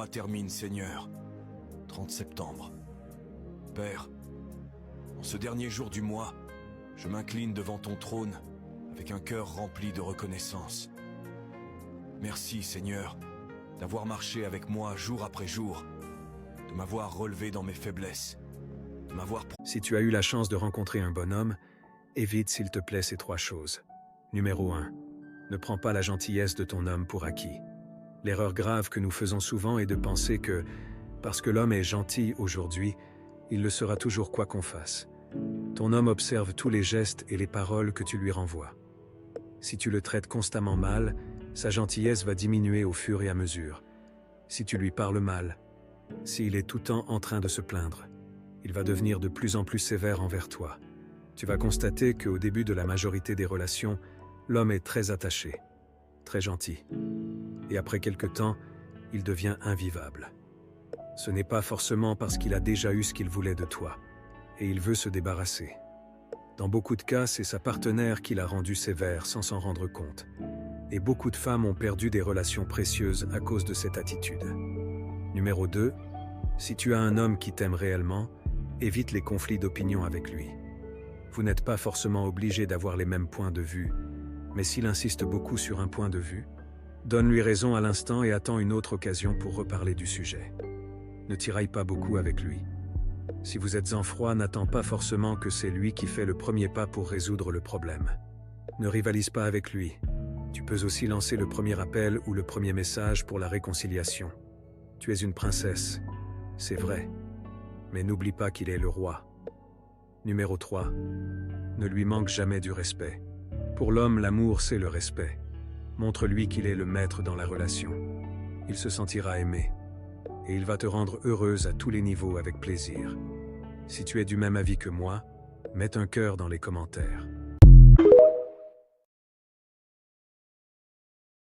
mois termine, Seigneur. 30 septembre. Père, en ce dernier jour du mois, je m'incline devant ton trône avec un cœur rempli de reconnaissance. Merci, Seigneur, d'avoir marché avec moi jour après jour, de m'avoir relevé dans mes faiblesses, de m'avoir... Si tu as eu la chance de rencontrer un bonhomme, évite s'il te plaît ces 3 choses. Numéro 1. Ne prends pas la gentillesse de ton homme pour acquis. L'erreur grave que nous faisons souvent est de penser que, parce que l'homme est gentil aujourd'hui, il le sera toujours quoi qu'on fasse. Ton homme observe tous les gestes et les paroles que tu lui renvoies. Si tu le traites constamment mal, sa gentillesse va diminuer au fur et à mesure. Si tu lui parles mal, s'il est tout le temps en train de se plaindre, il va devenir de plus en plus sévère envers toi. Tu vas constater qu'au début de la majorité des relations, l'homme est très attaché, très gentil. Et après quelque temps, il devient invivable. Ce n'est pas forcément parce qu'il a déjà eu ce qu'il voulait de toi, et il veut se débarrasser. Dans beaucoup de cas, c'est sa partenaire qui l'a rendu sévère sans s'en rendre compte. Et beaucoup de femmes ont perdu des relations précieuses à cause de cette attitude. Numéro 2. Si tu as un homme qui t'aime réellement, évite les conflits d'opinion avec lui. Vous n'êtes pas forcément obligé d'avoir les mêmes points de vue, mais s'il insiste beaucoup sur un point de vue, donne-lui raison à l'instant et attends une autre occasion pour reparler du sujet. Ne tiraille pas beaucoup avec lui. Si vous êtes en froid, n'attends pas forcément que c'est lui qui fait le premier pas pour résoudre le problème. Ne rivalise pas avec lui. Tu peux aussi lancer le premier appel ou le premier message pour la réconciliation. Tu es une princesse, c'est vrai, mais n'oublie pas qu'il est le roi. Numéro 3. Ne lui manque jamais du respect. Pour l'homme, l'amour, c'est le respect. Montre-lui qu'il est le maître dans la relation. Il se sentira aimé. Et il va te rendre heureuse à tous les niveaux avec plaisir. Si tu es du même avis que moi, mets un cœur dans les commentaires.